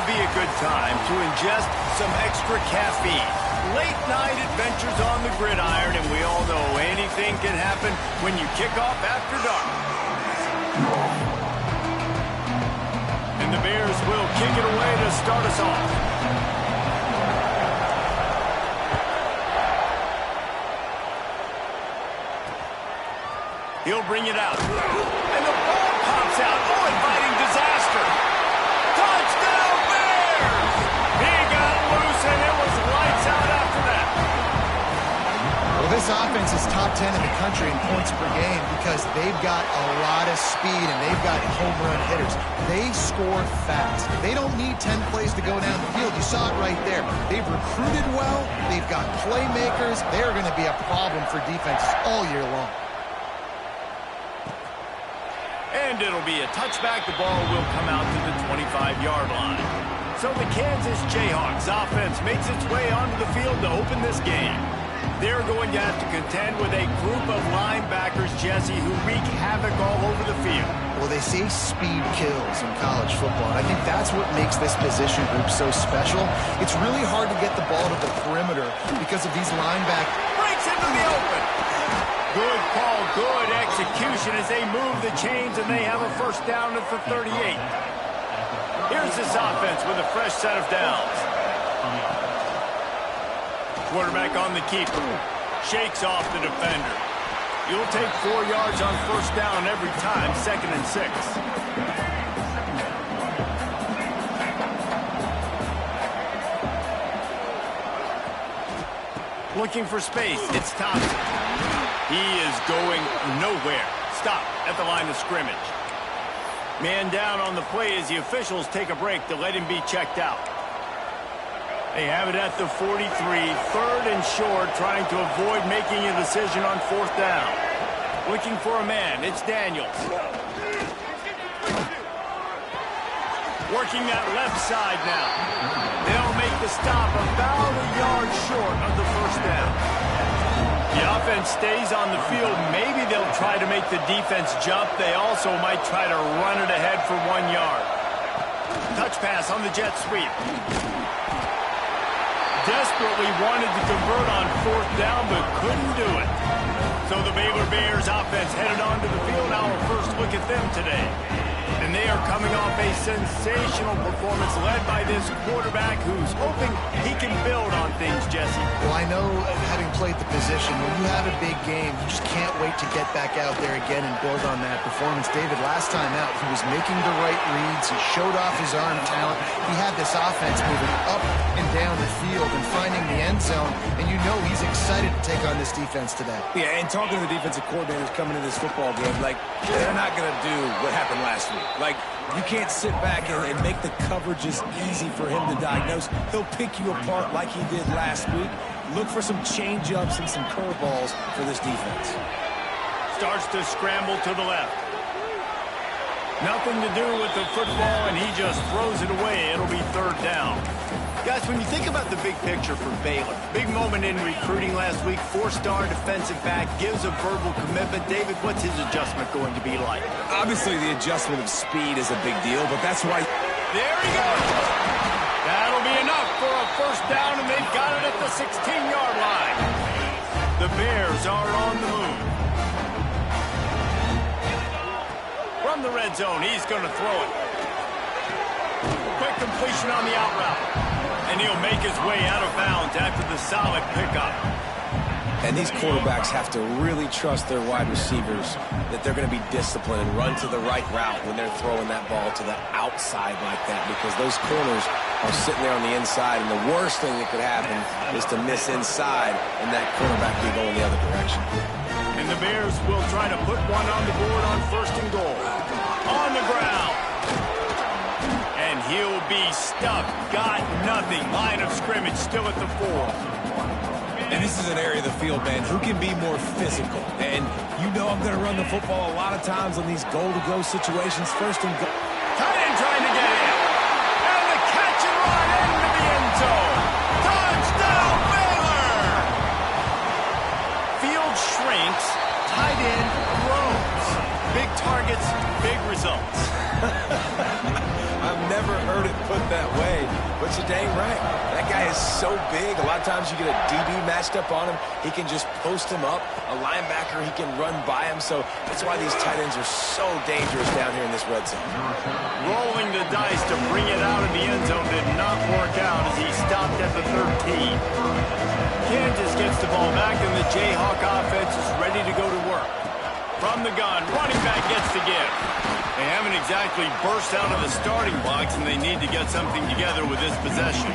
would be a good time to ingest some extra caffeine. Late night adventures on the gridiron, and we all know anything can happen when you kick off after dark. And the Bears will kick it away to start us off. He'll bring it out. And the ball pops out. Oh, inviting disaster. Touchdown, Bears! He got loose, and it was lights out after that. Well, this offense is top 10 in the country in points per game because they've got a lot of speed and they've got home run hitters. They score fast. They don't need 10 plays to go down the field. You saw it right there. They've recruited well. They've got playmakers. They're going to be a problem for defenses all year long. And it'll be a touchback. The ball will come out to the 25-yard line. So the Kansas Jayhawks offense makes its way onto the field to open this game. They're going to have to contend with a group of linebackers, Jesse, who wreak havoc all over the field. Well, they say speed kills in college football, and I think that's what makes this position group so special. It's really hard to get the ball to the perimeter because of these linebackers. Breaks into the open. Good call, good execution as they move the chains, and they have a first down at the 38. Here's this offense with a fresh set of downs. Quarterback on the keeper. Shakes off the defender. You'll take 4 yards on first down every time, 2nd and 6. Looking for space. It's Thompson. He is going nowhere. Stop at the line of scrimmage. Man down on the play as the officials take a break to let him be checked out. They have it at the 43, 3rd and short, trying to avoid making a decision on 4th down. Looking for a man. It's Daniels. Working that left side now. They'll make the stop about a yard short of the first down. The offense stays on the field. Maybe they'll try to make the defense jump. They also might try to run it ahead for 1 yard. Touch pass on the jet sweep. Desperately wanted to convert on 4th down, but couldn't do it. So the Baylor Bears offense headed onto the field. Our first look at them today. And they are coming off a sensational performance led by this quarterback who's hoping he can build on things, Jesse. Well, I know, having played the position, when you have a big game, you just can't wait to get back out there again and build on that performance. David, last time out, he was making the right reads. He showed off his arm talent. He had this offense moving up and down the field and finding the end zone. And you know he's excited to take on this defense today. Yeah, and talking to the defensive coordinators coming into this football game, like, they're not going to do what happened last week. Like, you can't sit back and make the coverages easy for him to diagnose. He'll pick you apart like he did last week. Look for some change-ups and some curveballs for this defense. Starts to scramble to the left. Nothing to do with the football, and he just throws it away. It'll be 3rd down. Guys, when you think about the big picture for Baylor, big moment in recruiting last week, 4-star defensive back, gives a verbal commitment. David, what's his adjustment going to be like? Obviously, the adjustment of speed is a big deal, but that's why... There he goes! That'll be enough for a first down, and they've got it at the 16-yard line. The Bears are on the move. From the red zone, he's going to throw it. Quick completion on the out route. And he'll make his way out of bounds after the solid pickup. And these quarterbacks have to really trust their wide receivers that they're going to be disciplined and run to the right route when they're throwing that ball to the outside like that, because those corners are sitting there on the inside, and the worst thing that could happen is to miss inside and that quarterback be going the other direction. And the Bears will try to put one on the board on 1st and goal. On the ground. And he'll be stuffed. Got nothing. Line of scrimmage still at the 4. And this is an area of the field, man, who can be more physical. And you know I'm going to run the football a lot of times on these goal-to-go situations. 1st and goal. Tight end trying to get in. And the catch and run into the end zone. Touchdown, Baylor! Field shrinks. Tight end grows. Big targets, big results. I've never heard it put that way. So dang right. That guy is so big. A lot of times you get a DB matched up on him. He can just post him up. A linebacker, he can run by him. So that's why these tight ends are so dangerous down here in this red zone. Rolling the dice to bring it out of the end zone did not work out as he stopped at the 13. Kansas gets the ball back, and the Jayhawk offense is ready to go to work. From the gun, running back gets the give. They haven't exactly burst out of the starting blocks, and they need to get something together with this possession.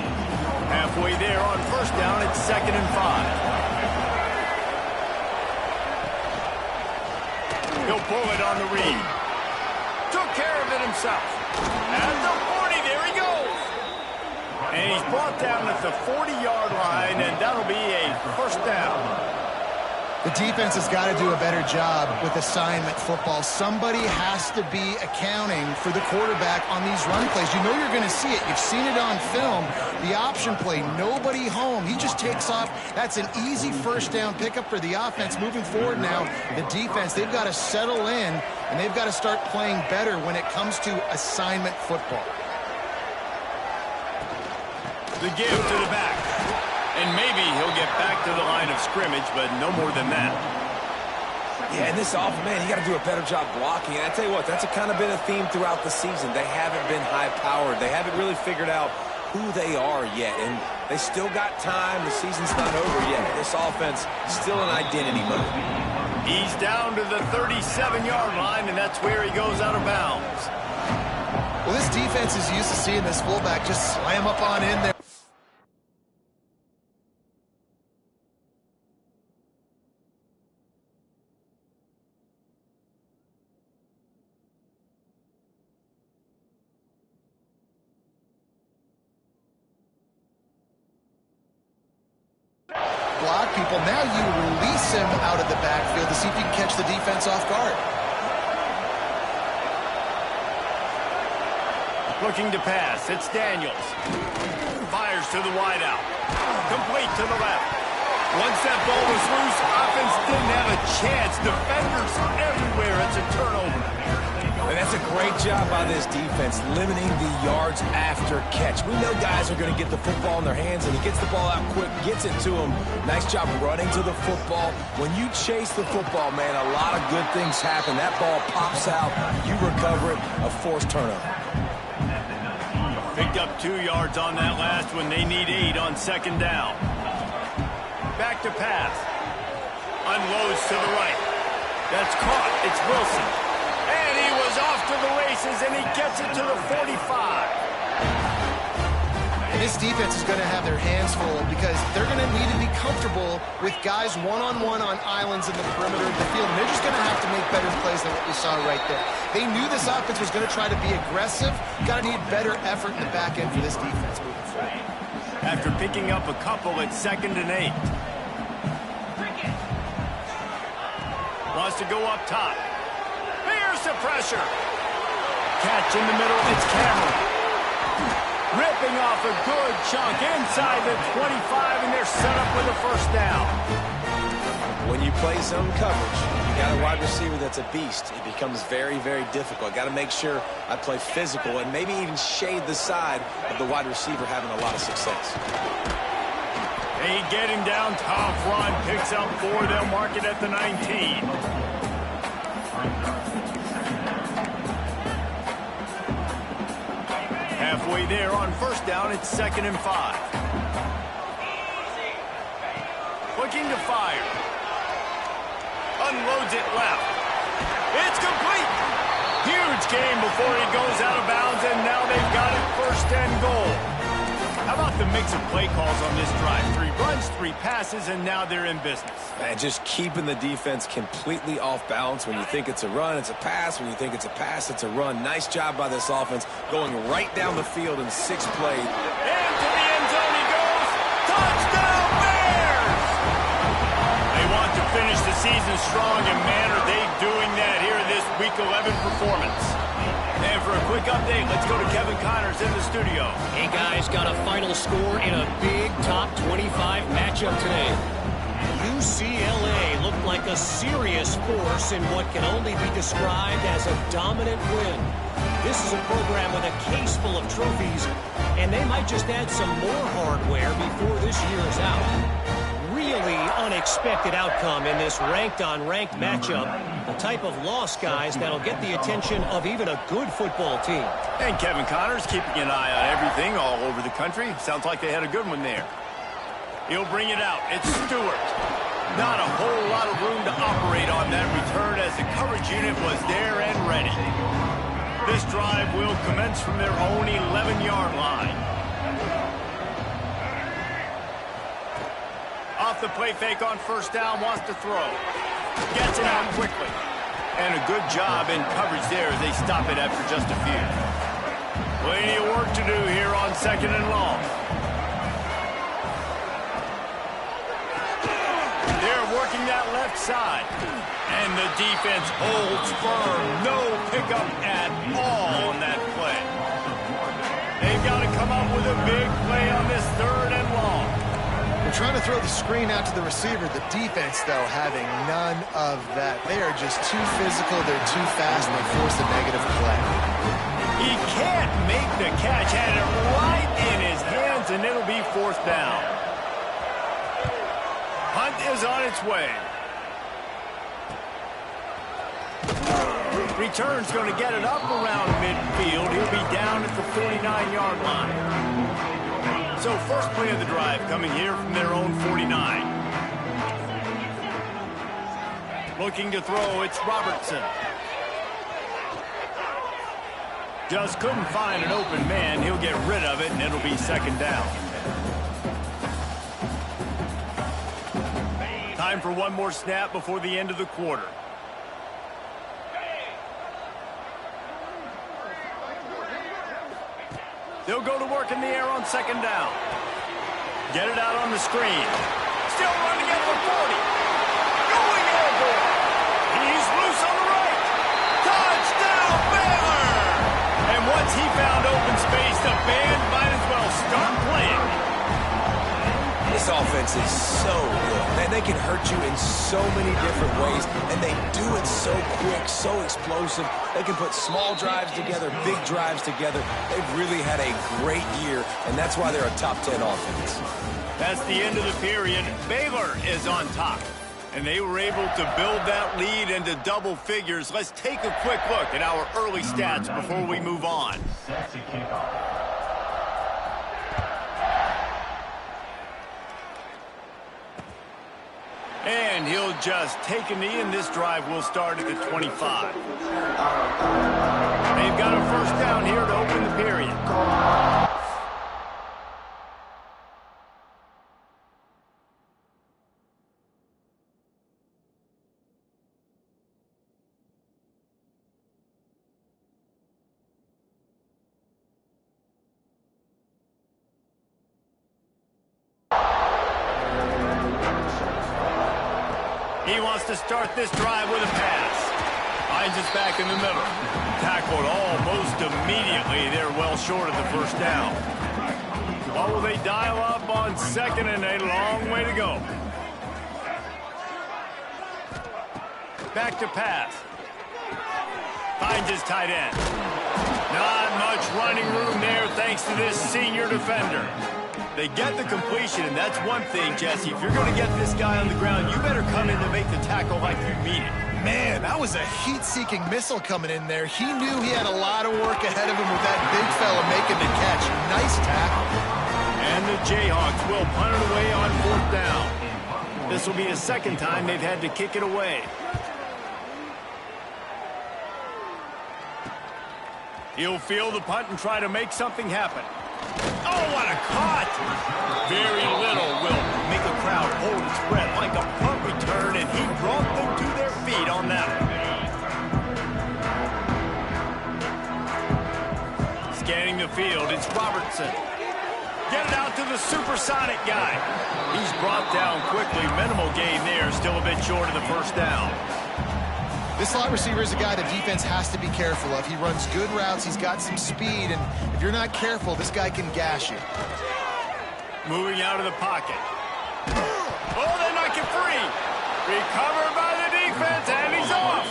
Halfway there on first down, it's 2nd and 5. He'll pull it on the read. Took care of it himself. At the 40, there he goes. And he's brought down at the 40-yard line, and that'll be a first down. The defense has got to do a better job with assignment football. Somebody has to be accounting for the quarterback on these run plays. You know you're going to see it. You've seen it on film. The option play, nobody home. He just takes off. That's an easy first down pickup for the offense. Moving forward now, the defense, they've got to settle in, and they've got to start playing better when it comes to assignment football. The give to the back. And maybe he'll get back to the line of scrimmage, but no more than that. Yeah, and this offense, man, you got to do a better job blocking. And I tell you what, that's kind of been a theme throughout the season. They haven't been high-powered. They haven't really figured out who they are yet. And they still got time. The season's not over yet. This offense still in identity mode. He's down to the 37-yard line, and that's where he goes out of bounds. Well, this defense is used to seeing this fullback just slam up on in there. Block people. Now you release him out of the backfield to see if you can catch the defense off guard. Looking to pass. It's Daniels. Fires to the wideout. Complete to the left. Once that ball was loose, offense didn't have a chance. Defenders everywhere. It's a turnover. And that's a great job by this defense, limiting the yards after catch. We know guys are going to get the football in their hands, and he gets the ball out quick, gets it to him. Nice job running to the football. When you chase the football, man, a lot of good things happen. That ball pops out, you recover it, a forced turnover. Picked up 2 yards on that last one. They need 8 on 2nd down. Back to pass. Unloads to the right. That's caught. It's Wilson. And he was off to the races, and he gets it to the 45. And this defense is going to have their hands full because they're going to need to be comfortable with guys one-on-one on islands in the perimeter of the field. And they're just going to have to make better plays than what we saw right there. They knew this offense was going to try to be aggressive. Got to need better effort in the back end for this defense moving forward. After picking up a couple, it's 2nd and 8. Wants to go up top. Here's the pressure. Catch in the middle. It's Cameron. Ripping off a good chunk inside the 25, and they're set up with a first down. When you play zone coverage, you got a wide receiver that's a beast. It becomes very, very difficult. Got to make sure I play physical and maybe even shade the side of the wide receiver having a lot of success. They get him down. Top run picks up 4. They'll mark it at the 19. Halfway there on first down, it's 2nd and 5. Looking to fire. Unloads it left. It's complete. Huge game before he goes out of bounds, and now they've got it 1st and goal. How about the mix of play calls on this drive? 3 runs, 3 passes, and now they're in business. And just keeping the defense completely off balance. When you think it's a run, it's a pass. When you think it's a pass, it's a run. Nice job by this offense going right down the field in 6 plays. And to the end zone he goes. Touchdown Bears! They want to finish the season strong, and man, are they doing that here in this Week 11 performance. And for a quick update, let's go to Kevin Connors in the studio. Hey, guys, got a final score in a big top 25 matchup today. UCLA looked like a serious force in what can only be described as a dominant win. This is a program with a case full of trophies, and they might just add some more hardware before this year is out. Really unexpected outcome in this ranked-on-ranked matchup. The type of loss, guys, that'll get the attention of even a good football team. And Kevin Connors keeping an eye on everything all over the country. Sounds like they had a good one there. He'll bring it out. It's Stewart. Not a whole lot of room to operate on that return as the coverage unit was there and ready. This drive will commence from their own 11-yard line. Off the play fake on first down, wants to throw. Gets it out quickly. And a good job in coverage there as they stop it after just a few. Plenty of work to do here on 2nd and long. They're working that left side. And the defense holds firm. No pickup at all on that play. They've got to come up with a big play on this 3rd and long. They're trying to throw the screen out to the receiver. The defense, though, having none of that. They are just too physical. They're too fast, and they force a negative play. He can't make the catch. Had it right in his hands, and it'll be 4th down. Hunt is on its way. Return's going to get it up around midfield. He'll be down at the 49-yard line. So first play of the drive coming here from their own 49. Looking to throw, it's Robertson. Just couldn't find an open man. He'll get rid of it, and it'll be 2nd down. Time for one more snap before the end of the quarter. They'll go to work in the air on 2nd down. Get it out on the screen. Still running at the 40. Going airborne. He's loose on the right. Touchdown, Baylor! And once he found open space, the band might as well start playing. This offense is so good. Man, they can hurt you in so many different ways, and they do it so quick, so explosive. They can put small drives together, big drives together. They've really had a great year, and that's why they're a top 10 offense. That's the end of the period. Baylor is on top, and they were able to build that lead into double figures. Let's take a quick look at our early stats before we move on. And he'll just take a knee, and this drive will start at the 25. They've got a first down here to open the period. He wants to start this drive with a pass. Finds us back in the middle. Tackled almost immediately. They're well short of the first down. What will they dial up on 2nd and a long way to go? Back to pass. Finds his tight end. Not much running room there thanks to this senior defender. They get the completion, and that's one thing, Jesse. If you're going to get this guy on the ground, you better come in to make the tackle like you mean it. Man, that was a heat-seeking missile coming in there. He knew he had a lot of work ahead of him with that big fella making the catch. Nice tackle. And the Jayhawks will punt it away on 4th down. This will be a 2nd time they've had to kick it away. He'll field the punt and try to make something happen. Oh, what a cut! Very little will make a crowd hold its breath like a punt return, and he brought them to their feet on that one. Scanning the field, it's Robertson. Get it out to the supersonic guy. He's brought down quickly. Minimal gain there, still a bit short of the first down. This slot receiver is a guy the defense has to be careful of. He runs good routes. He's got some speed, and if you're not careful, this guy can gash you. Moving out of the pocket. Oh, they knock it free. Recovered by the defense, and he's off.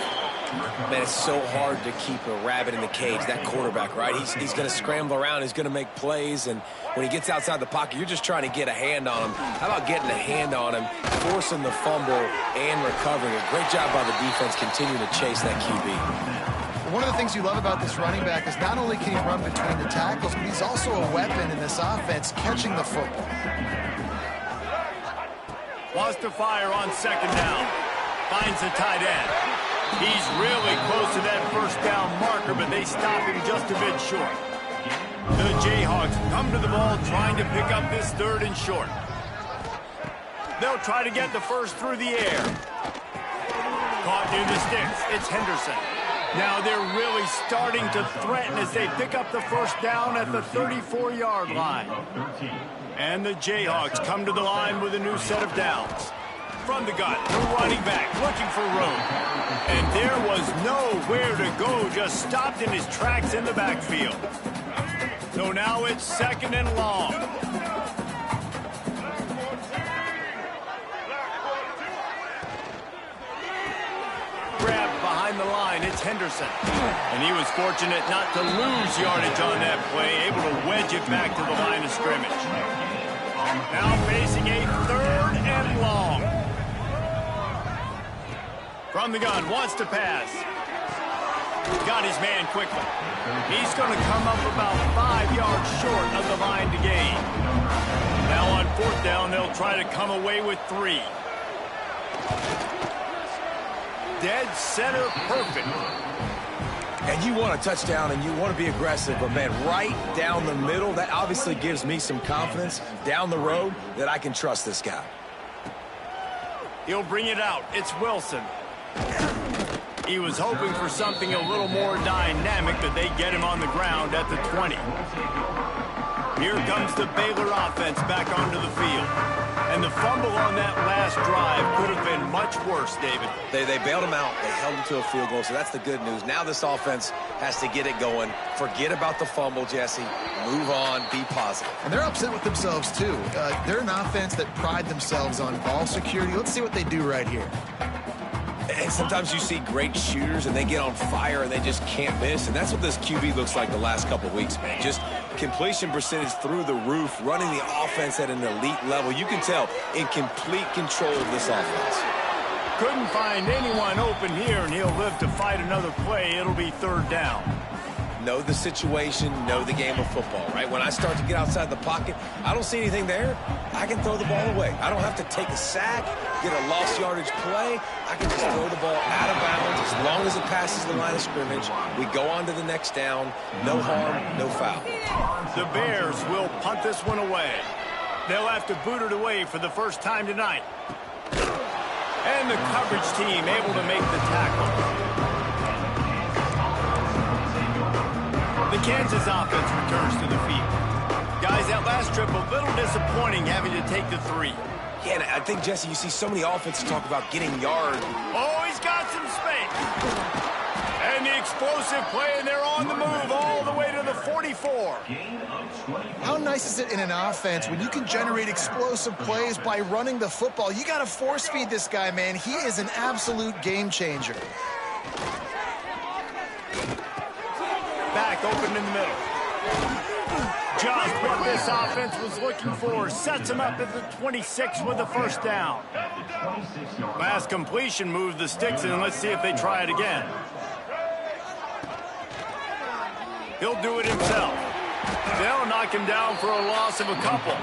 Man, it's so hard to keep a rabbit in the cage, that quarterback, right? He's going to scramble around. He's going to make plays, and when he gets outside the pocket, you're just trying to get a hand on him. How about getting a hand on him, forcing the fumble, and recovering it? Great job by the defense continuing to chase that QB. One of the things you love about this running back is not only can he run between the tackles, but he's also a weapon in this offense, catching the football. Wants to fire on second down. Finds the tight end. He's really close to that first down marker, but they stop him just a bit short. The Jayhawks come to the ball trying to pick up this third and short. They'll try to get the first through the air. Caught near the sticks. It's Henderson. Now they're really starting to threaten as they pick up the first down at the 34-yard line. And the Jayhawks come to the line with a new set of downs. From the gun, the running back looking for room. And there was nowhere to go, just stopped in his tracks in the backfield. So now it's second and long. Grabbed behind the line, it's Henderson. And he was fortunate not to lose yardage on that play, able to wedge it back to the line of scrimmage. Now facing a third and long. From the gun, wants to pass. Got his man quickly. He's going to come up about 5 yards short of the line to gain. Now on fourth down, they'll try to come away with 3. Dead center perfect. And you want a touchdown and you want to be aggressive, but man, right down the middle, that obviously gives me some confidence down the road that I can trust this guy. He'll bring it out. It's Wilson. He was hoping for something a little more dynamic, but they get him on the ground at the 20. Here comes the Baylor offense back onto the field. And the fumble on that last drive could have been much worse, David. They bailed him out. They held him to a field goal, so that's the good news. Now this offense has to get it going. Forget about the fumble, Jesse. Move on. Be positive. And they're upset with themselves, too. They're an offense that pride themselves on ball security. Let's see what they do right here. And sometimes you see great shooters, and they get on fire, and they just can't miss. And that's what this QB looks like the last couple of weeks, man. Just completion percentage through the roof, running the offense at an elite level. You can tell in complete control of this offense. Couldn't find anyone open here, and he'll live to fight another play. It'll be third down. Know the situation, know the game of football, right? When I start to get outside the pocket, I don't see anything there, I can throw the ball away. I don't have to take a sack, get a lost yardage play. I can just throw the ball out of bounds as long as it passes the line of scrimmage. We go on to the next down. No harm, no foul. The Bears will punt this one away. They'll have to boot it away for the first time tonight. And the coverage team able to make the tackle. The Kansas offense returns to the field. Guys, that last trip a little disappointing having to take the 3. Yeah, and I think, Jesse, you see so many offenses talk about getting yards. Oh, he's got some space. And the explosive play, and they're on the move all the way to the 44. How nice is it in an offense when you can generate explosive plays by running the football? You got to force feed this guy, man. He is an absolute game changer. Back open in the middle. Just what this offense was looking for. Sets him up at the 26 with the first down. Last completion moved the sticks in. Let's see if they try it again. He'll do it himself. They'll knock him down for a loss of a couple.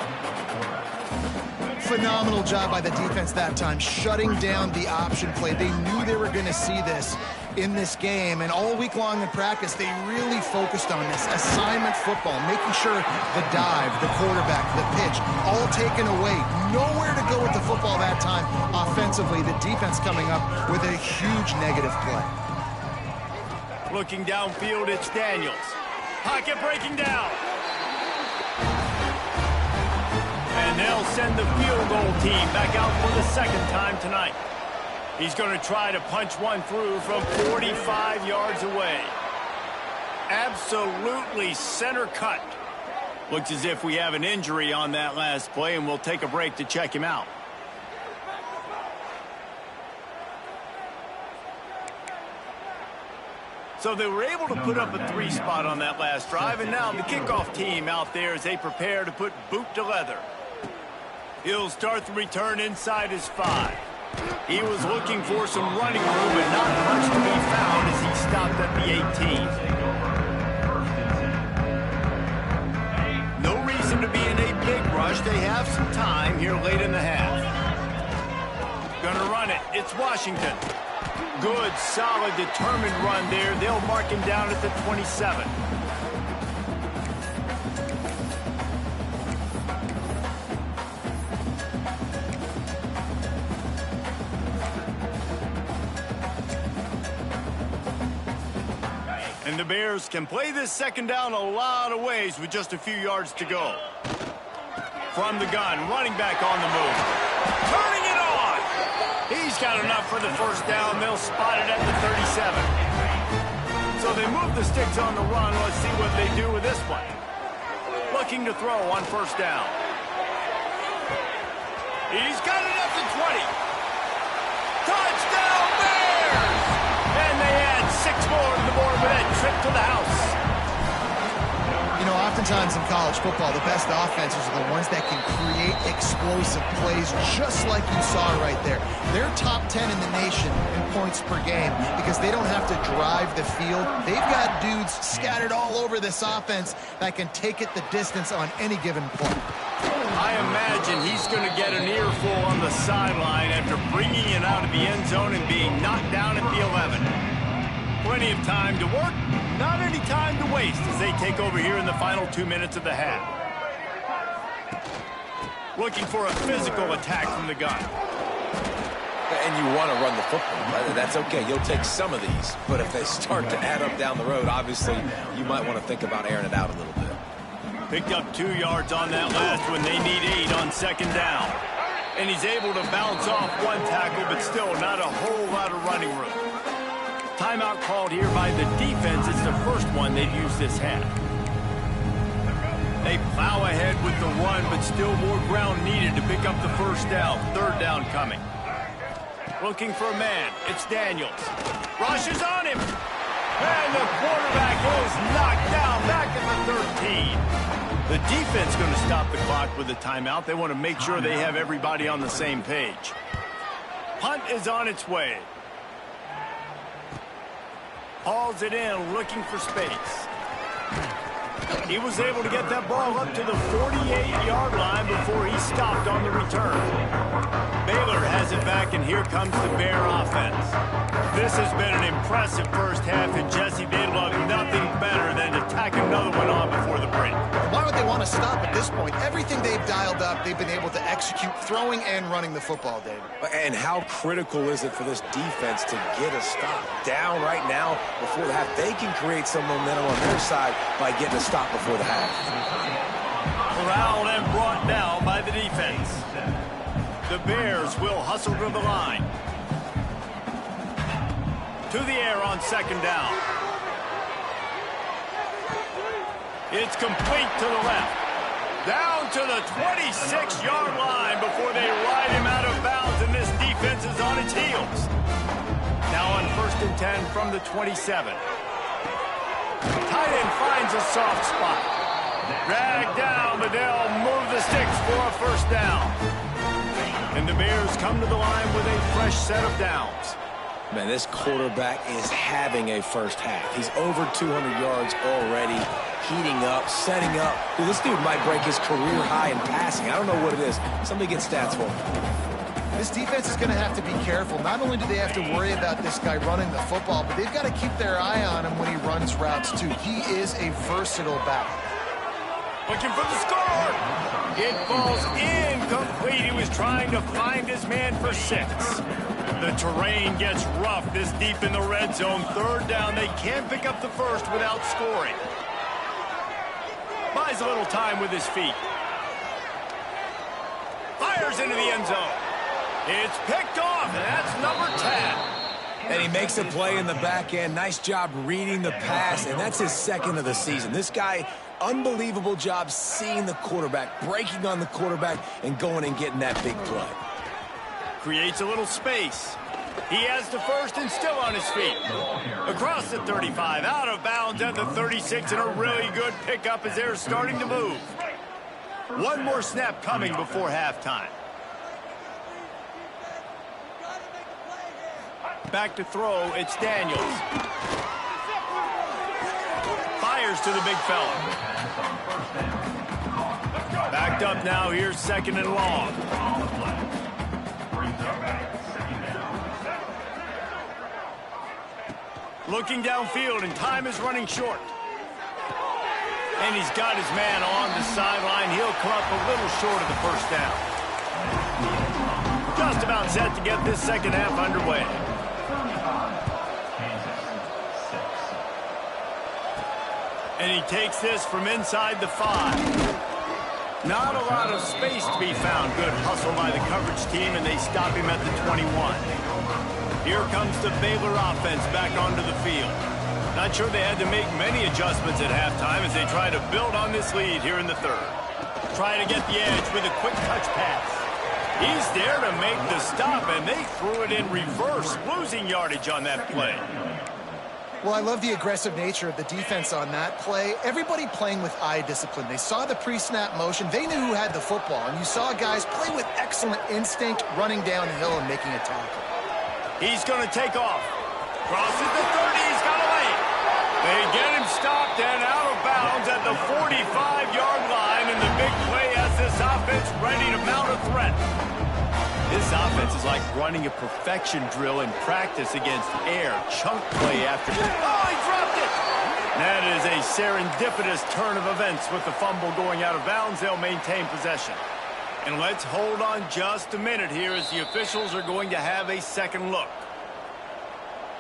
Phenomenal job by the defense that time, shutting down the option play. They knew they were going to see this in this game, and all week long in practice, they really focused on this assignment football, making sure the dive, the quarterback, the pitch, all taken away. Nowhere to go with the football that time offensively. The defense coming up with a huge negative play. Looking downfield, it's Daniels. Pocket breaking down. And they'll send the field goal team back out for the second time tonight. He's going to try to punch one through from 45 yards away. Absolutely center cut. Looks as if we have an injury on that last play, and we'll take a break to check him out. So they were able to put up a 3 spot on that last drive, and now the kickoff team out there as they prepare to put boot to leather. He'll start the return inside his 5. He was looking for some running room, but not much to be found as he stopped at the 18. No reason to be in a big rush. They have some time here late in the half. Gonna run it. It's Washington. Good, solid, determined run there. They'll mark him down at the 27. And the Bears can play this second down a lot of ways with just a few yards to go. From the gun, running back on the move. Turning it on! He's got enough for the first down. They'll spot it at the 37. So they move the sticks on the run. Let's see what they do with this one. Looking to throw on first down. He's got it at the 20. Touchdown Bears! And they add 6 more to the board with that trip to the house. You know, oftentimes in college football, the best offenses are the ones that can create explosive plays, just like you saw right there. They're top 10 in the nation in points per game because they don't have to drive the field. They've got dudes scattered all over this offense that can take it the distance on any given point. I imagine he's going to get an earful on the sideline after bringing it out of the end zone and being knocked down at the 11. Plenty of time to work, not any time to waste as they take over here in the final 2 minutes of the half. Looking for a physical attack from the gun. And you want to run the football. That's okay. You'll take some of these. But if they start to add up down the road, obviously, you might want to think about airing it out a little bit. Picked up 2 yards on that last one. They need 8 on second down. And he's able to bounce off 1 tackle, but still not a whole lot of running room. Timeout called here by the defense. It's the first one they've used this half. They plow ahead with the run, but still more ground needed to pick up the first down. Third down coming. Looking for a man. It's Daniels. Rushes on him. And the quarterback is knocked down back at the 13. The defense going to stop the clock with a timeout. They want to make sure they have everybody on the same page. Punt is on its way. Hauls it in, looking for space. He was able to get that ball up to the 48-yard line before he stopped on the return. Baylor has it back, and here comes the Bear offense. This has been an impressive first half, and Jesse, they love nothing better than to tack another one on before the break. Why would they want to stop at this point? Everything they've dialed up, they've been able to execute throwing and running the football, David. And how critical is it for this defense to get a stop down right now before the half? They can create some momentum on their side by getting a stop before the half. Corralled and brought down by the defense. The Bears will hustle to the line. To the air on second down. It's complete to the left. Down to the 26-yard line before they ride him out of bounds, and this defense is on its heels. Now on 1st and 10 from the 27. Tight end finds a soft spot. Dragged down, but they'll move the sticks for a first down. And the Bears come to the line with a fresh set of downs. Man, this quarterback is having a first half. He's over 200 yards already, heating up, setting up. Dude, this dude might break his career high in passing. I don't know what it is. Somebody get stats for him. This defense is going to have to be careful. Not only do they have to worry about this guy running the football, but they've got to keep their eye on him when he runs routes, too. He is a versatile back. Looking for the score. It falls incomplete. He was trying to find his man for 6. The terrain gets rough this deep in the red zone. Third down. They can't pick up the first without scoring. Buys a little time with his feet. Fires into the end zone. It's picked off, and that's number 10. And he makes a play in the back end. Nice job reading the pass, and that's his second of the season. This guy, unbelievable job seeing the quarterback, breaking on the quarterback, and going and getting that big play. Creates a little space. He has the first and still on his feet. Across the 35, out of bounds at the 36, and a really good pickup as they're starting to move. One more snap coming before halftime. Back to throw, it's Daniels. Fires to the big fella. Backed up now, here's second and long. Looking downfield, and time is running short. And he's got his man on the sideline. He'll come up a little short of the first down. Just about set to get this second half underway. And he takes this from inside the 5. Not a lot of space to be found. Good hustle by the coverage team, and they stop him at the 21. Here comes the Baylor offense back onto the field. Not sure they had to make many adjustments at halftime as they try to build on this lead here in the third. Try to get the edge with a quick touch pass. He's there to make the stop, and they threw it in reverse, losing yardage on that play. Well, I love the aggressive nature of the defense on that play. Everybody playing with eye discipline. They saw the pre-snap motion. They knew who had the football, and you saw guys play with excellent instinct, running downhill and making a tackle. He's going to take off. Crosses the 30. He's got a lane. They get him stopped and out of bounds at the 45-yard line, and the big play has this offense ready to mount a threat. This offense is like running a perfection drill in practice against air. Chunk play after. Oh, he dropped it! That is a serendipitous turn of events with the fumble going out of bounds. They'll maintain possession. And let's hold on just a minute here as the officials are going to have a second look.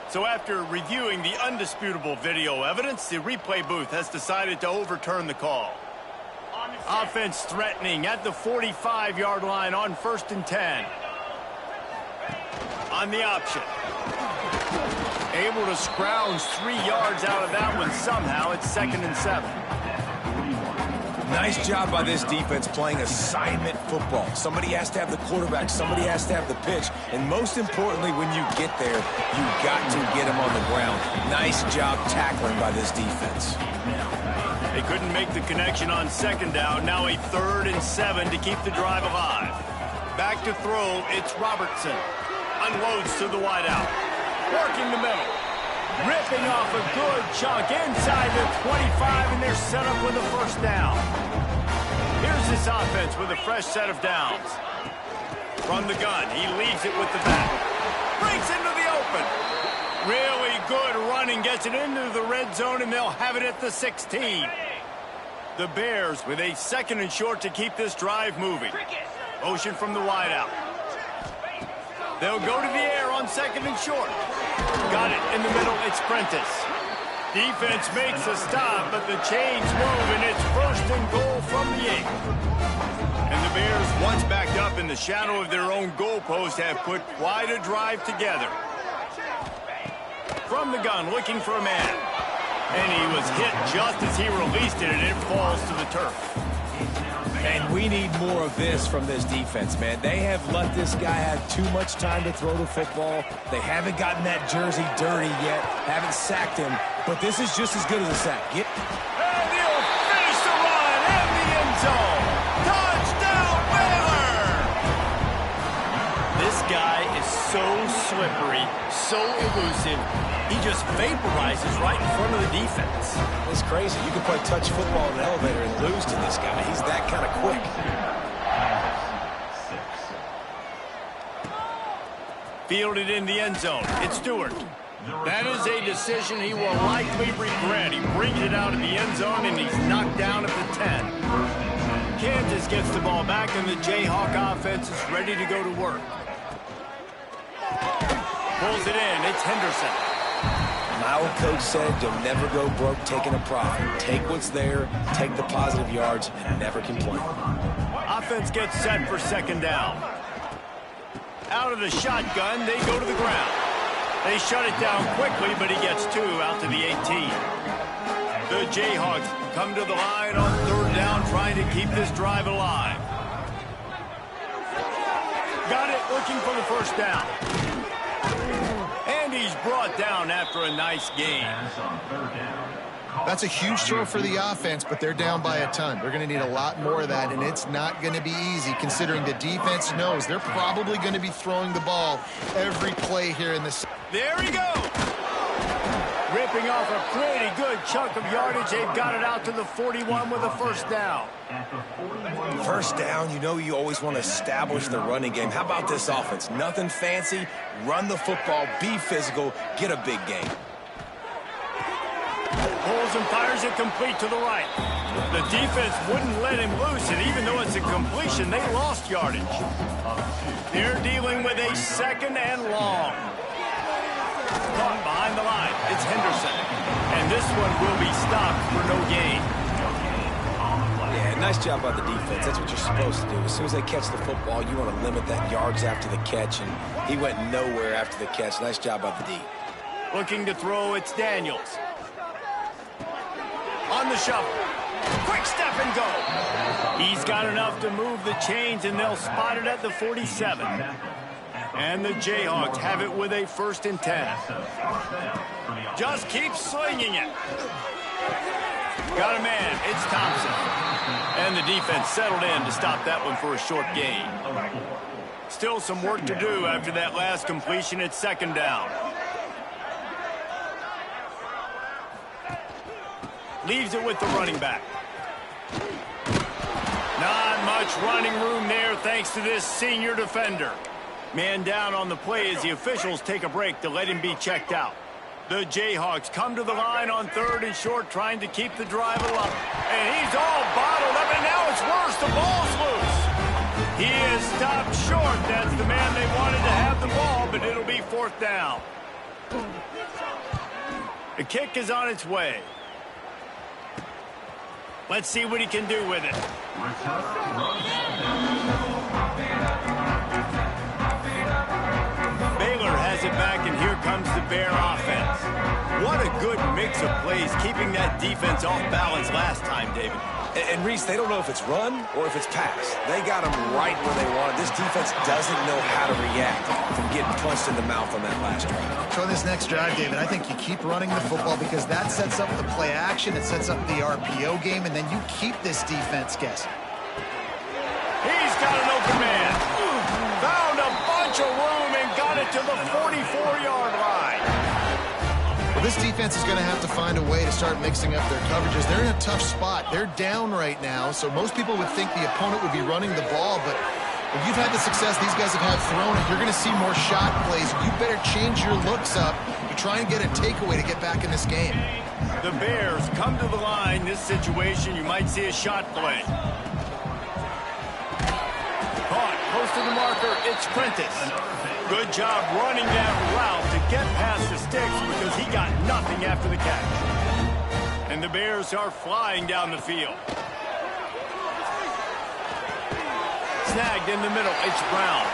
So after reviewing the undisputable video evidence, the replay booth has decided to overturn the call. Offense threatening at the 45-yard line on 1st and 10. On the option. Able to scrounge 3 yards out of that one somehow. It's 2nd and 7. Nice job by this defense playing assignment football. Somebody has to have the quarterback, somebody has to have the pitch, and most importantly, when you get there, you got to get them on the ground. Nice job tackling by this defense. They couldn't make the connection on 2nd down. Now a 3rd and 7 to keep the drive alive. Back to throw, it's Robertson. Unloads to the wideout. Working the middle. Ripping off a good chunk inside the 25, and they're set up with a 1st down. Here's this offense with a fresh set of downs. From the gun, he leaves it with the back. Breaks into the open. Really good running, gets it into the red zone, and they'll have it at the 16. The Bears with a 2nd and short to keep this drive moving. Motion from the wideout. They'll go to the air on 2nd and short. Got it in the middle, it's Prentice. Defense makes a stop, but the chains move, and it's 1st and goal from the 8. And the Bears, once backed up in the shadow of their own goalpost, have put quite a drive together. From the gun, looking for a man. And he was hit just as he released it, and it falls to the turf. And we need more of this from this defense, man. They have let this guy have too much time to throw the football. They haven't gotten that jersey dirty yet, haven't sacked him, but this is just as good as a sack. And he'll finish the run in the end zone. Touchdown, Baylor! This guy is so slippery, so elusive. He just vaporizes right in front of the defense. It's crazy. You can play touch football in an elevator and lose to this guy. He's that kind of quick. Fielded in the end zone. It's Stewart. That is a decision he will likely regret. He brings it out of the end zone, and he's knocked down at the 10. Kansas gets the ball back, and the Jayhawk offense is ready to go to work. Pulls it in. It's Henderson. My old coach said you'll never go broke taking a profit. Take what's there, take the positive yards, and never complain. Offense gets set for 2nd down. Out of the shotgun, they go to the ground. They shut it down quickly, but he gets 2 out to the 18. The Jayhawks come to the line on 3rd down, trying to keep this drive alive. Got it, looking for the 1st down. He's brought down after a nice game. That's a huge throw for the offense, but they're down by a ton. They're going to need a lot more of that, and it's not going to be easy considering the defense knows they're probably going to be throwing the ball every play here in this. There he goes. Ripping off a pretty good chunk of yardage. They've got it out to the 41 with a first down. First down, you know you always want to establish the running game. How about this offense? Nothing fancy. Run the football, be physical, get a big gain. Pulls and fires it complete to the right. The defense wouldn't let him loose, and even though it's a completion, they lost yardage. They're dealing with a second and long. Caught behind the line. It's Henderson. And this one will be stopped for no gain. Yeah, nice job by the defense. That's what you're supposed to do. As soon as they catch the football, you want to limit that yards after the catch, and he went nowhere after the catch. Nice job by the D. Looking to throw, it's Daniels. On the shuffle. Quick step and go. He's got enough to move the chains, and they'll spot it at the 47. And the Jayhawks have it with a 1st and 10. Just keep slinging it. Got a man. It's Thompson. And the defense settled in to stop that one for a short gain. Still some work to do after that last completion. It's 2nd down. Leaves it with the running back. Not much running room there thanks to this senior defender. Man down on the play as the officials take a break to let him be checked out. The Jayhawks come to the line on 3rd and short, trying to keep the drive alive. And he's all bottled up, and now it's worse. The ball's loose. He is stopped short. That's the man they wanted to have the ball, but it'll be 4th down. The kick is on its way. Let's see what he can do with it. Baylor has it back, and here comes the Bear offense. What a good mix of plays, keeping that defense off balance last time, David. And Reese, they don't know if it's run or if it's pass. They got them right where they want it. This defense doesn't know how to react from getting punched in the mouth on that last drive. So this next drive, David, I think you keep running the football because that sets up the play action, it sets up the RPO game, and then you keep this defense guessing. He's got an open man. Found a bunch of room and got it to the 44-yard line. Well, this defense is going to have to find a way to start mixing up their coverages. They're in a tough spot. They're down right now, so most people would think the opponent would be running the ball, but when you've had the success these guys have had throwing it, you're going to see more shot plays. You better change your looks up to try and get a takeaway to get back in this game. The Bears come to the line. This situation, you might see a shot play. Caught, close to the marker, it's Prentice. Good job running that route to get past the sticks because he got nothing after the catch. And the Bears are flying down the field. Snagged in the middle, it's Brown.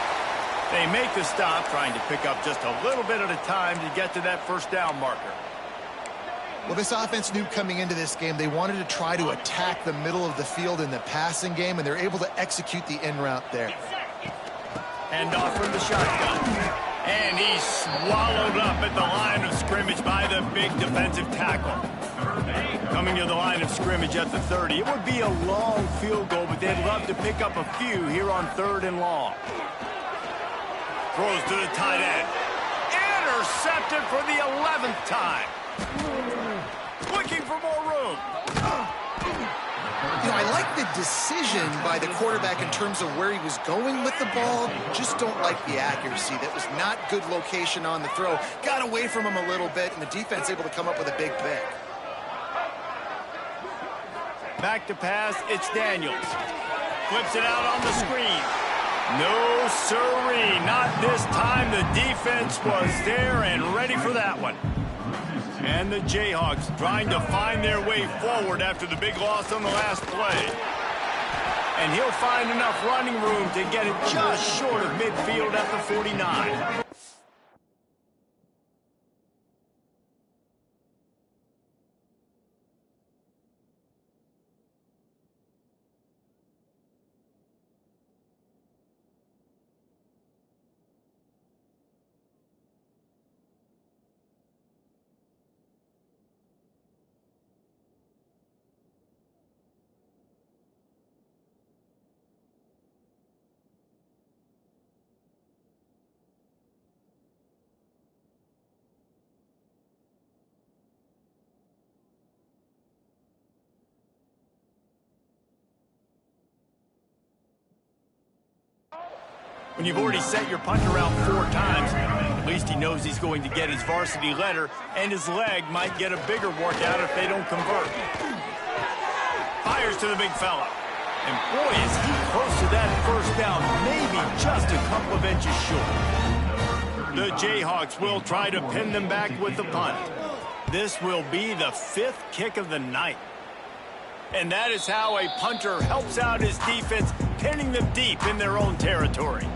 They make the stop, trying to pick up just a little bit at a time to get to that 1st down marker. Well, this offense knew coming into this game they wanted to try to attack the middle of the field in the passing game, and they're able to execute the in route there. And off from the shotgun. And he's swallowed up at the line of scrimmage by the big defensive tackle. Coming to the line of scrimmage at the 30. It would be a long field goal, but they'd love to pick up a few here on 3rd and long. Throws to the tight end. Intercepted for the 11th time. Looking for more room. You know, I like the decision by the quarterback in terms of where he was going with the ball. Just don't like the accuracy. That was not good location on the throw. Got away from him a little bit, and the defense able to come up with a big pick. Back to pass, it's Daniels. Flips it out on the screen. No siree, not this time. The defense was there and ready for that one. And the Jayhawks trying to find their way forward after the big loss on the last play. And he'll find enough running room to get it just short of midfield at the 49. When you've already sent your punter out 4 times, at least he knows he's going to get his varsity letter, and his leg might get a bigger workout if they don't convert. Fires to the big fella. And boy, is he close to that first down, maybe just a couple of inches short. The Jayhawks will try to pin them back with the punt. This will be the 5th kick of the night. And that is how a punter helps out his defense, pinning them deep in their own territory.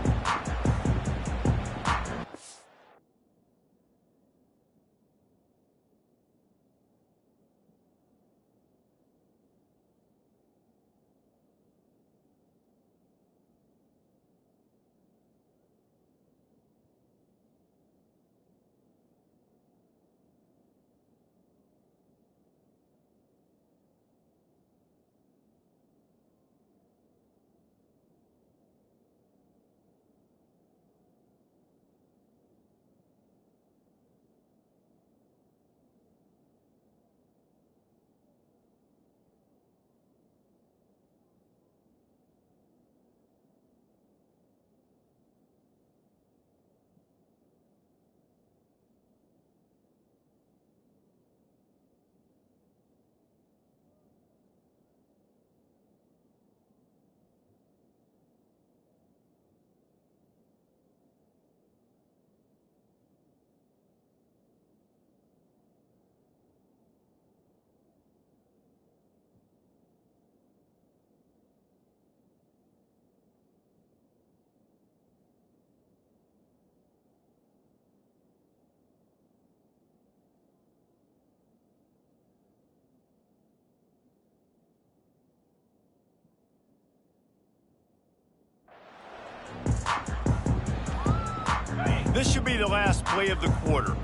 This should be the last play of the quarter.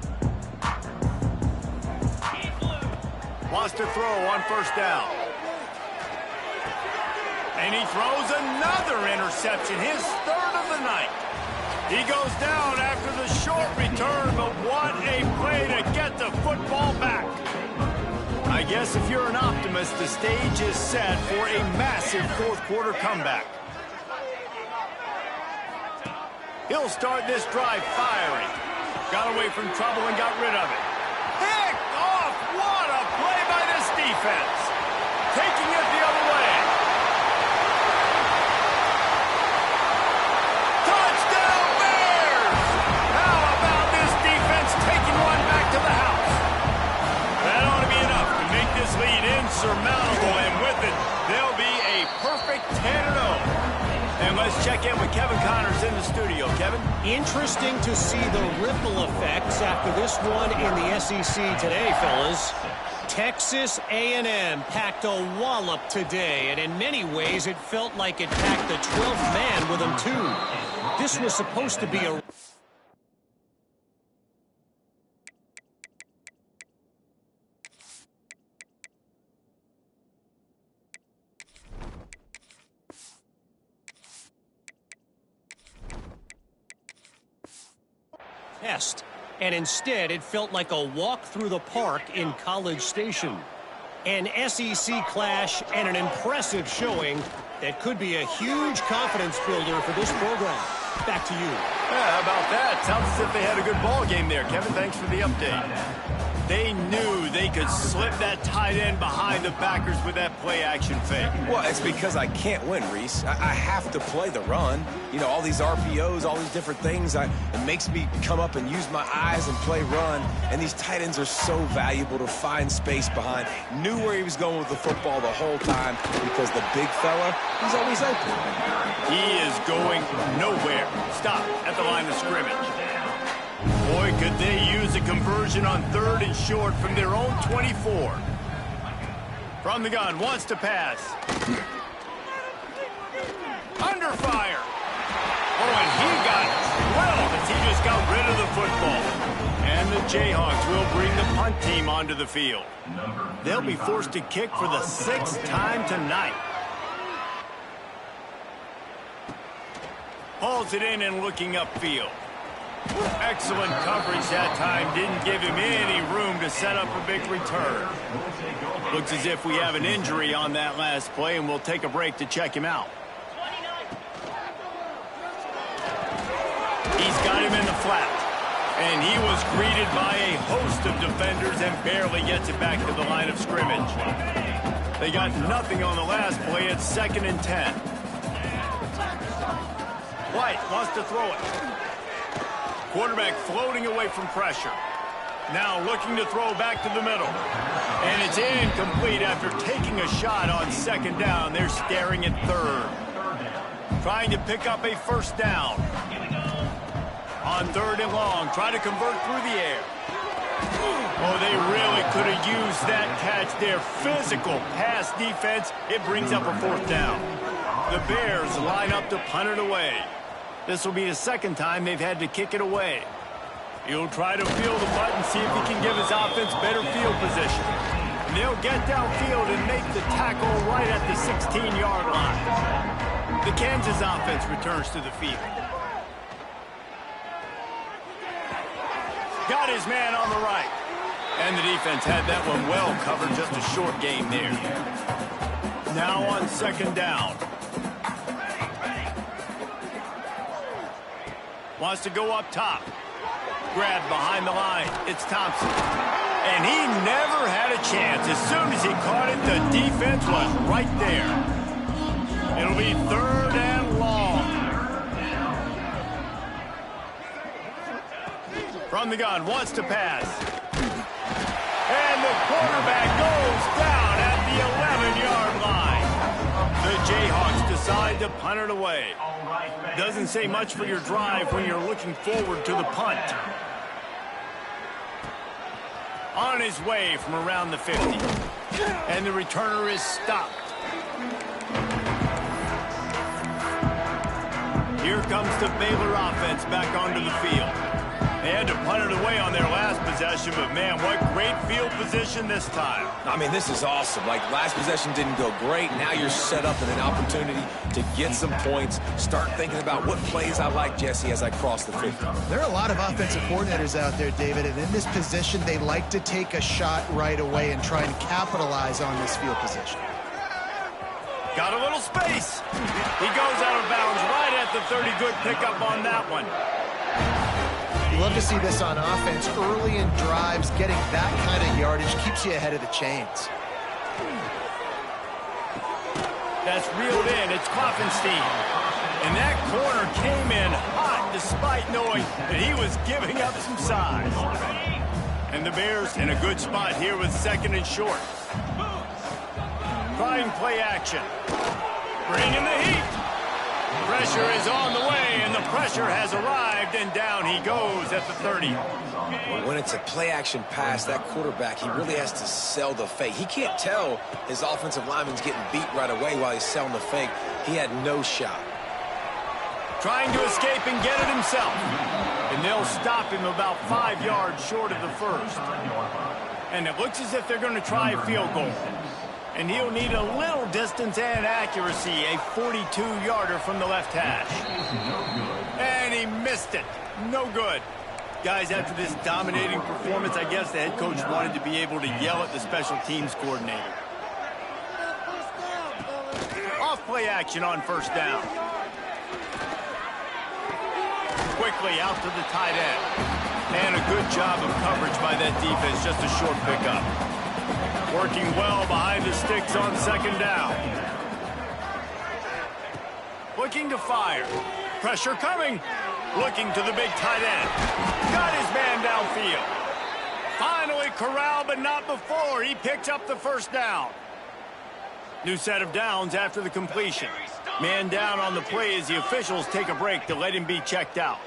Wants to throw on first down. And he throws another interception, his 3rd of the night. He goes down after the short return, but what a play to get the football back. I guess if you're an optimist, the stage is set for a massive 4th quarter comeback. He'll start this drive firing. Got away from trouble and got rid of it. Picked off! What a play by this defense. Taking it the other way. Touchdown Bears! How about this defense taking one back to the house? That ought to be enough to make this lead insurmountable, and with it, they'll be a perfect 10-0. And let's check in with Kevin Connors in the studio. Kevin? Interesting to see the ripple effects after this one in the SEC today, fellas. Texas A&M packed a wallop today, and in many ways it felt like it packed the 12th man with them, too. This was supposed to be a... test, and instead it felt like a walk through the park in College Station. An SEC clash and an impressive showing that could be a huge confidence builder for this program. Back to you. Yeah, how about that? Sounds as if they had a good ball game there. Kevin, thanks for the update. They knew they could slip that tight end behind the backers with that play-action fake. Well, it's because I can't win, Reese. I have to play the run. You know, all these RPOs, all these different things. It makes me come up and use my eyes and play run. And these tight ends are so valuable to find space behind. Knew where he was going with the football the whole time because the big fella, he's always open. He is going nowhere. Stop at the line of scrimmage. Boy, could they use a conversion on 3rd and short from their own 24. From the gun, wants to pass. Under fire. Oh, and he got drilled as he just got rid of the football. And the Jayhawks will bring the punt team onto the field. They'll be forced to kick for the 6th time tonight. Hauls it in and looking upfield. Excellent coverage that time. Didn't give him any room to set up a big return. Looks as if we have an injury on that last play, and we'll take a break to check him out. got him in the flat. And he was greeted by a host of defenders and barely gets it back to the line of scrimmage. They got nothing on the last play. It's 2nd and 10. White wants to throw it. Quarterback floating away from pressure. Now looking to throw back to the middle. And it's incomplete after taking a shot on 2nd down. They're staring at 3rd. Trying to pick up a 1st down. On 3rd and long, try to convert through the air. Oh, they really could have used that catch. Their physical pass defense, it brings up a 4th down. The Bears line up to punt it away. This will be the 2nd time they've had to kick it away. He'll try to feel the butt and see if he can give his offense better field position. And they'll get downfield and make the tackle right at the 16-yard line. The Kansas offense returns to the field. Got his man on the right. And the defense had that one well covered. Just a short game there. Now on 2nd down. Wants to go up top. Grabbed behind the line. It's Thompson. And he never had a chance. As soon as he caught it, the defense was right there. It'll be 3rd and long. From the gun, wants to pass. And the quarterback goes down at the 11-yard line. The Jayhawks decide to punt it away. Doesn't say much for your drive when you're looking forward to the punt. On his way from around the 50. And the returner is stopped. Here comes the Baylor offense back onto the field. They had to punt it away on their last possession, but man, what great field position this time. I mean, this is awesome. Like, last possession didn't go great. Now you're set up in an opportunity to get some points. Start thinking about what plays I like, Jesse, as I cross the 50. There are a lot of offensive coordinators out there, David, and in this position, they like to take a shot right away and try and capitalize on this field position. Got a little space. He goes out of bounds right at the 30. Good pickup on that one. Love to see this on offense. Early in drives, getting that kind of yardage keeps you ahead of the chains. That's reeled in. It's Klopfenstein. And that corner came in hot despite knowing that he was giving up some size. And the Bears in a good spot here with 2nd and short. Trying play action. Bringing the heat. Pressure is on the way, and the pressure has arrived, and down he goes at the 30. When it's a play-action pass, that quarterback, he really has to sell the fake. He can't tell his offensive lineman's getting beat right away while he's selling the fake. He had no shot. Trying to escape and get it himself. And they'll stop him about 5 yards short of the 1st. And it looks as if they're going to try a field goal. And he'll need a little distance and accuracy, a 42-yarder from the left hash. And he missed it. No good. Guys, after this dominating performance, I guess the head coach wanted to be able to yell at the special teams coordinator. Off play action on 1st down. Quickly out to the tight end. And a good job of coverage by that defense, just a short pickup. Working well behind the sticks on 2nd down. Looking to fire. Pressure coming. Looking to the big tight end. Got his man downfield. Finally corralled, but not before. He picks up the 1st down. New set of downs after the completion. Man down on the play as the officials take a break to let him be checked out.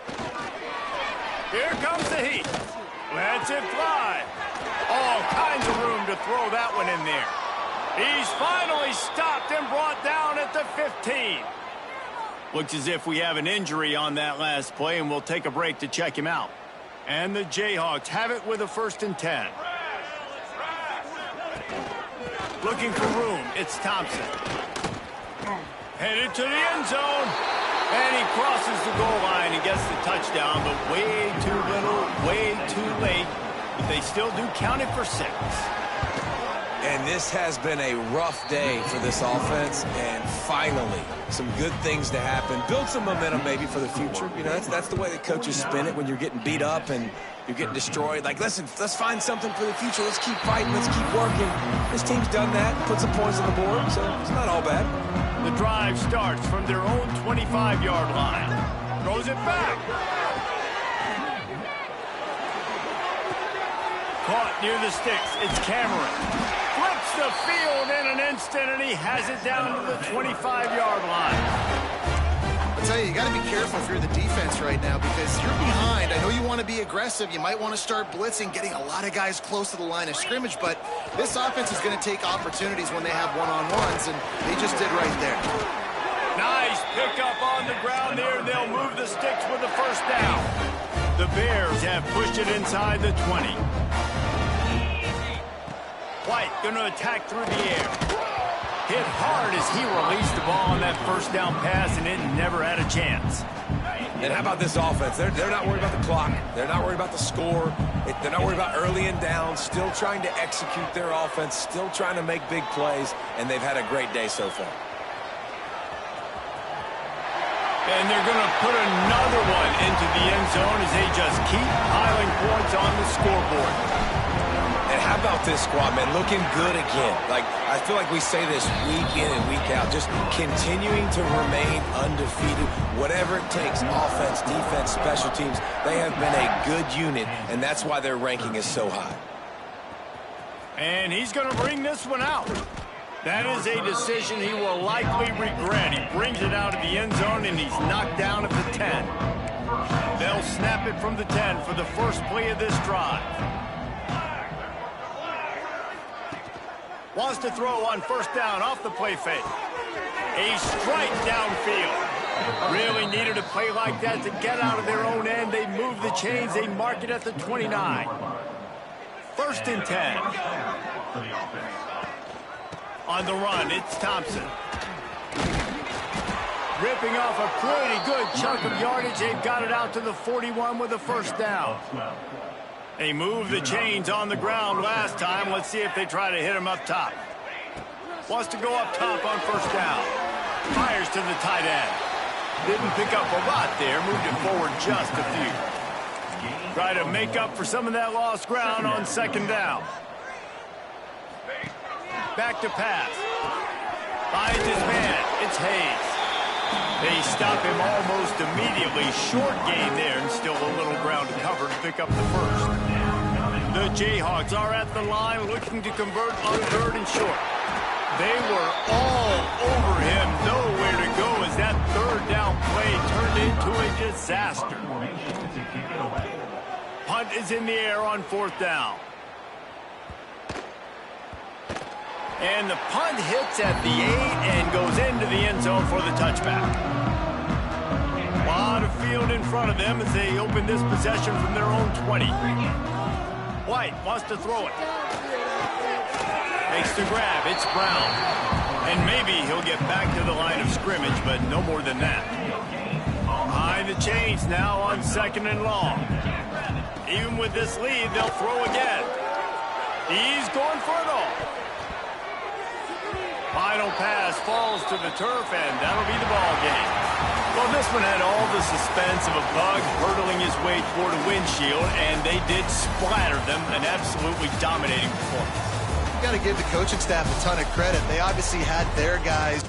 Here comes the heat. Lets it fly. All kinds of room to throw that one in there. He's finally stopped and brought down at the 15. Looks as if we have an injury on that last play, and we'll take a break to check him out. And the Jayhawks have it with a 1st and 10. Looking for room, it's Thompson. Headed to the end zone. And he crosses the goal line and gets the touchdown, but way too little, way too late. But they still do count it for 6. And this has been a rough day for this offense, and finally, some good things to happen. Build some momentum maybe for the future. You know, that's the way that coaches spin it when you're getting beat up and you're getting destroyed. Like, listen, let's find something for the future. Let's keep fighting. Let's keep working. This team's done that, put some points on the board, so it's not all bad. The drive starts from their own 25-yard line. Throws it back. Caught near the sticks. It's Cameron. Flips the field in an instant, and he has it down to the 25-yard line. I'll tell you, you got to be careful if you're the defense right now because you're behind. I know you want to be aggressive. You might want to start blitzing, getting a lot of guys close to the line of scrimmage, but this offense is going to take opportunities when they have one-on-ones, and they just did right there. Nice pickup on the ground there. They'll move the sticks with the first down. The Bears have pushed it inside the 20. White going to attack through the air. Hit hard as he released the ball on that first down pass, and it never had a chance. And how about this offense? They're not worried about the clock. They're not worried about the score. They're not worried about early and down. Still trying to execute their offense. Still trying to make big plays, and they've had a great day so far. And they're going to put another one into the end zone as they just keep piling points on the scoreboard. And how about this squad, man? Looking good again. Like, I feel like we say this week in and week out, just continuing to remain undefeated, whatever it takes, offense, defense, special teams. They have been a good unit, and that's why their ranking is so high. And he's going to bring this one out. That is a decision he will likely regret. He brings it out of the end zone, and he's knocked down at the 10. They'll snap it from the 10 for the first play of this drive. Wants to throw on first down off the play fake. A strike downfield. Really needed a play like that to get out of their own end. They move the chains. They mark it at the 29. First and 10. On the run, it's Thompson. Ripping off a pretty good chunk of yardage. They've got it out to the 41 with a first down. They moved the chains on the ground last time. Let's see if they try to hit him up top. Wants to go up top on first down. Fires to the tight end. Didn't pick up a lot there. Moved it forward just a few. Try to make up for some of that lost ground on second down. Back to pass. Finds his man. It's Hayes. They stop him almost immediately. Short gain there, and still a little ground to cover to pick up the first. The Jayhawks are at the line looking to convert on third and short. They were all over him. Nowhere to go as that third down play turned into a disaster. Punt is in the air on fourth down. And the punt hits at the 8 and goes into the end zone for the touchback. A lot of field in front of them as they open this possession from their own 20. White wants to throw it. Makes the grab. It's Brown. And maybe he'll get back to the line of scrimmage, but no more than that. Behind the chains now on second and long. Even with this lead, they'll throw again. He's going for it all. Final pass falls to the turf, and that'll be the ball game. Well, this one had all the suspense of a bug hurtling his way toward a windshield, and they did splatter them, an absolutely dominating performance. You got to give the coaching staff a ton of credit. They obviously had their guys